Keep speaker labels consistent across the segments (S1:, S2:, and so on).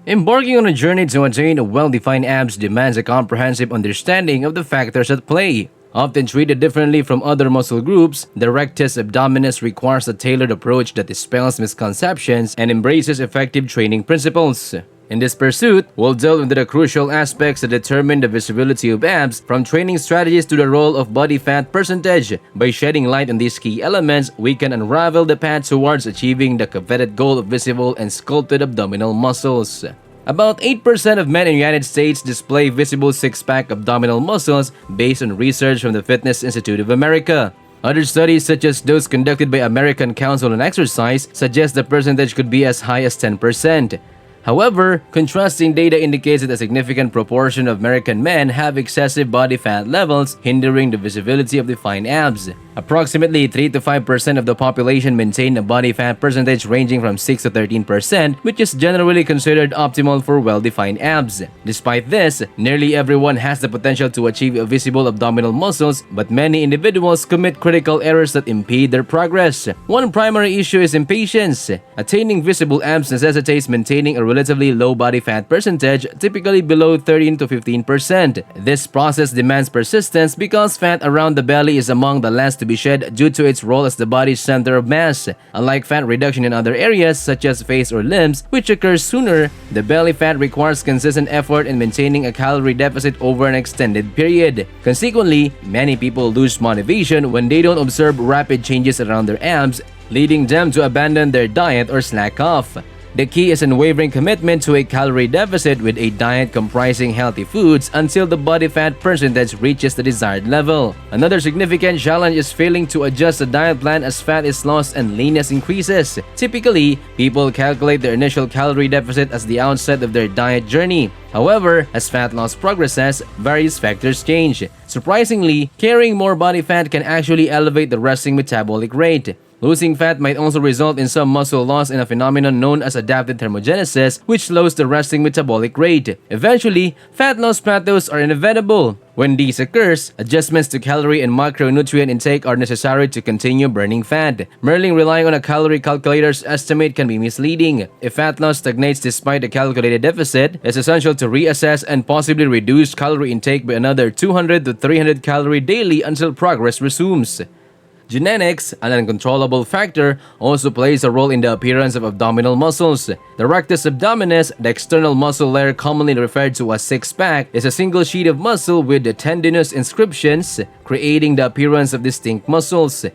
S1: Embarking on a journey to attain well-defined abs demands a comprehensive understanding of the factors at play. Often treated differently from other muscle groups, the rectus abdominis requires a tailored approach that dispels misconceptions and embraces effective training principles. In this pursuit, we'll delve into the crucial aspects that determine the visibility of abs, from training strategies to the role of body fat percentage. By shedding light on these key elements, we can unravel the path towards achieving the coveted goal of visible and sculpted abdominal muscles. About 8% of men in the United States display visible six-pack abdominal muscles based on research from the Fitness Institute of America. Other studies, such as those conducted by American Council on Exercise, suggest the percentage could be as high as 10%. However, contrasting data indicates that a significant proportion of American men have excessive body fat levels, hindering the visibility of defined abs. Approximately 3 to 5% of the population maintain a body fat percentage ranging from 6 to 13%, which is generally considered optimal for well-defined abs. Despite this, nearly everyone has the potential to achieve visible abdominal muscles, but many individuals commit critical errors that impede their progress. One primary issue is impatience. Attaining visible abs necessitates maintaining a relatively low body fat percentage, typically below 13 to 15%. This process demands persistence because fat around the belly is among the last to be shed due to its role as the body's center of mass. Unlike fat reduction in other areas such as face or limbs, which occurs sooner, the belly fat requires consistent effort in maintaining a calorie deficit over an extended period. Consequently, many people lose motivation when they don't observe rapid changes around their abs, leading them to abandon their diet or slack off. The key is unwavering commitment to a calorie deficit with a diet comprising healthy foods until the body fat percentage reaches the desired level. Another significant challenge is failing to adjust the diet plan as fat is lost and leanness increases. Typically, people calculate their initial calorie deficit as the outset of their diet journey. However, as fat loss progresses, various factors change. Surprisingly, carrying more body fat can actually elevate the resting metabolic rate. Losing fat might also result in some muscle loss in a phenomenon known as adaptive thermogenesis, which slows the resting metabolic rate. Eventually, fat loss plateaus are inevitable. When this occurs, adjustments to calorie and macronutrient intake are necessary to continue burning fat. Merely relying on a calorie calculator's estimate can be misleading. If fat loss stagnates despite a calculated deficit, it's essential to reassess and possibly reduce calorie intake by another 200 to 300 calories daily until progress resumes. Genetics, an uncontrollable factor, also plays a role in the appearance of abdominal muscles. The rectus abdominis, the external muscle layer commonly referred to as six-pack, is a single sheet of muscle with the tendinous inscriptions, creating the appearance of distinct muscles.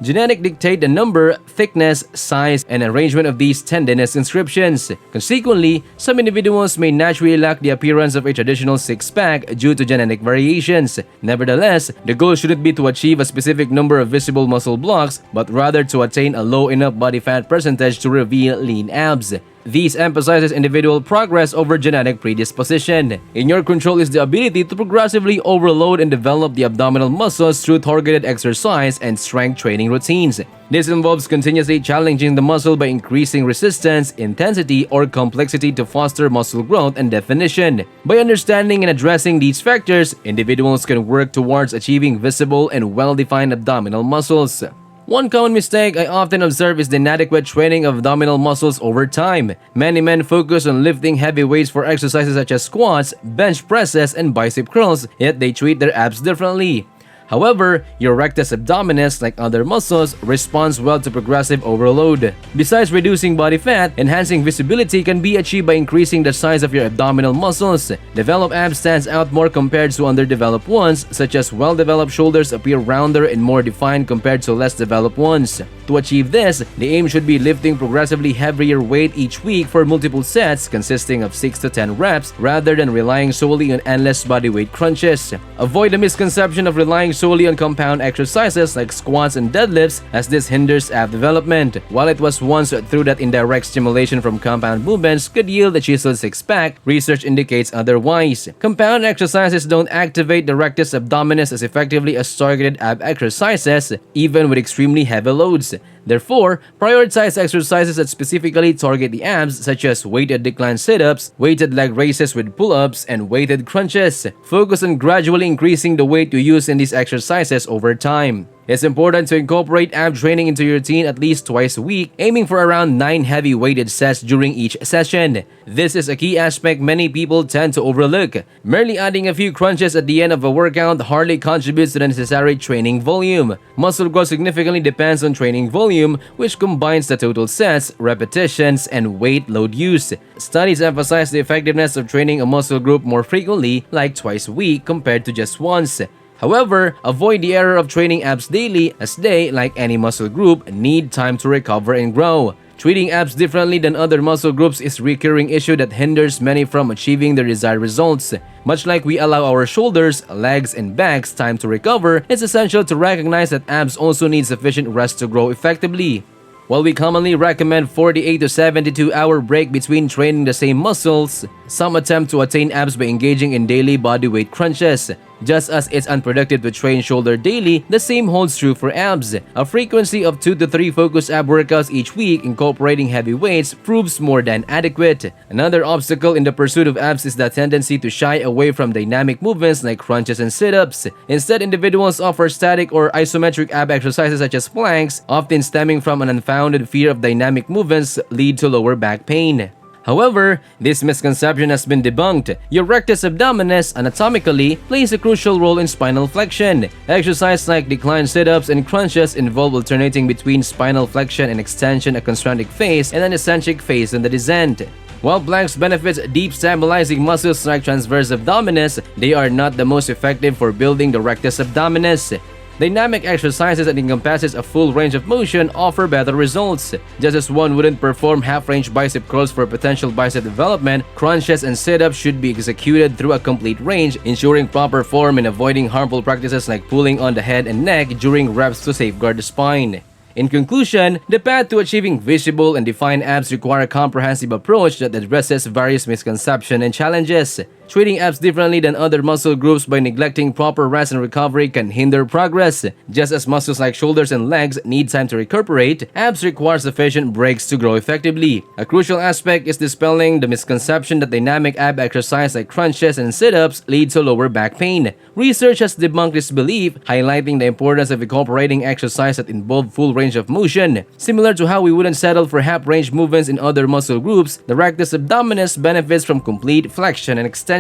S1: Genetics dictate the number, thickness, size, and arrangement of these tendinous inscriptions. Consequently, some individuals may naturally lack the appearance of a traditional six-pack due to genetic variations. Nevertheless, the goal shouldn't be to achieve a specific number of visible muscle blocks, but rather to attain a low enough body fat percentage to reveal lean abs. This emphasizes individual progress over genetic predisposition. In your control is the ability to progressively overload and develop the abdominal muscles through targeted exercise and strength training routines. This involves continuously challenging the muscle by increasing resistance, intensity, or complexity to foster muscle growth and definition. By understanding and addressing these factors, individuals can work towards achieving visible and well-defined abdominal muscles. One common mistake I often observe is the inadequate training of abdominal muscles over time. Many men focus on lifting heavy weights for exercises such as squats, bench presses, and bicep curls, yet they treat their abs differently. However, your rectus abdominis, like other muscles, responds well to progressive overload. Besides reducing body fat, enhancing visibility can be achieved by increasing the size of your abdominal muscles. Developed abs stands out more compared to underdeveloped ones, such as well-developed shoulders appear rounder and more defined compared to less developed ones. To achieve this, the aim should be lifting progressively heavier weight each week for multiple sets consisting of 6 to 10 reps rather than relying solely on endless bodyweight crunches. Avoid the misconception of relying solely on compound exercises like squats and deadlifts, as this hinders ab development. While it was once through that indirect stimulation from compound movements could yield a chiseled six-pack, research indicates otherwise. Compound exercises don't activate the rectus abdominis as effectively as targeted ab exercises, even with extremely heavy loads. Therefore, prioritize exercises that specifically target the abs, such as weighted decline sit-ups, weighted leg raises with pull-ups, and weighted crunches. Focus on gradually increasing the weight you use in these exercises over time. It's important to incorporate ab training into your routine at least twice a week, aiming for around 9 heavy weighted sets during each session. This is a key aspect many people tend to overlook. Merely adding a few crunches at the end of a workout hardly contributes to the necessary training volume. Muscle growth significantly depends on training volume, which combines the total sets, repetitions, and weight load use. Studies emphasize the effectiveness of training a muscle group more frequently, like twice a week, compared to just once. However, avoid the error of training abs daily, as they, like any muscle group, need time to recover and grow. Treating abs differently than other muscle groups is a recurring issue that hinders many from achieving their desired results. Much like we allow our shoulders, legs, and backs time to recover, it's essential to recognize that abs also need sufficient rest to grow effectively. While we commonly recommend 48 to 72-hour break between training the same muscles, some attempt to attain abs by engaging in daily bodyweight crunches. Just as it's unproductive to train shoulder daily, the same holds true for abs. A frequency of 2 to 3 focused ab workouts each week incorporating heavy weights proves more than adequate. Another obstacle in the pursuit of abs is the tendency to shy away from dynamic movements like crunches and sit-ups. Instead, individuals offer static or isometric ab exercises such as planks, often stemming from an unfounded fear of dynamic movements lead to lower back pain. However, this misconception has been debunked. Your rectus abdominis anatomically plays a crucial role in spinal flexion. Exercises like decline sit-ups and crunches involve alternating between spinal flexion and extension, a concentric phase, and an eccentric phase in the descent. While planks benefits deep stabilizing muscles like transverse abdominis, they are not the most effective for building the rectus abdominis. Dynamic exercises that encompasses a full range of motion offer better results. Just as one wouldn't perform half-range bicep curls for potential bicep development, crunches and sit-ups should be executed through a complete range, ensuring proper form and avoiding harmful practices like pulling on the head and neck during reps to safeguard the spine. In conclusion, the path to achieving visible and defined abs require a comprehensive approach that addresses various misconceptions and challenges. Treating abs differently than other muscle groups by neglecting proper rest and recovery can hinder progress. Just as muscles like shoulders and legs need time to recuperate, abs require sufficient breaks to grow effectively. A crucial aspect is dispelling the misconception that dynamic ab exercise like crunches and sit-ups lead to lower back pain. Research has debunked this belief, highlighting the importance of incorporating exercise that involve full range of motion. Similar to how we wouldn't settle for half-range movements in other muscle groups, the rectus abdominis benefits from complete flexion and extension.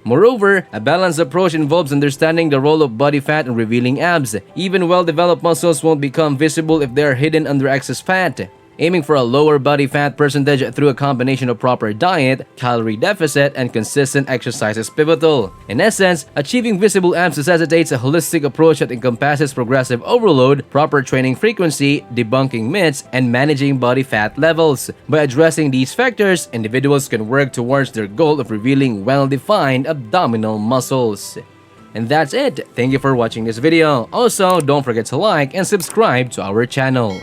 S1: Moreover, a balanced approach involves understanding the role of body fat in revealing abs. Even well-developed muscles won't become visible if they are hidden under excess fat. Aiming for a lower body fat percentage through a combination of proper diet, calorie deficit, and consistent exercise is pivotal. In essence, achieving visible abs necessitates a holistic approach that encompasses progressive overload, proper training frequency, debunking myths, and managing body fat levels. By addressing these factors, individuals can work towards their goal of revealing well-defined abdominal muscles. And that's it. Thank you for watching this video. Also, don't forget to like and subscribe to our channel.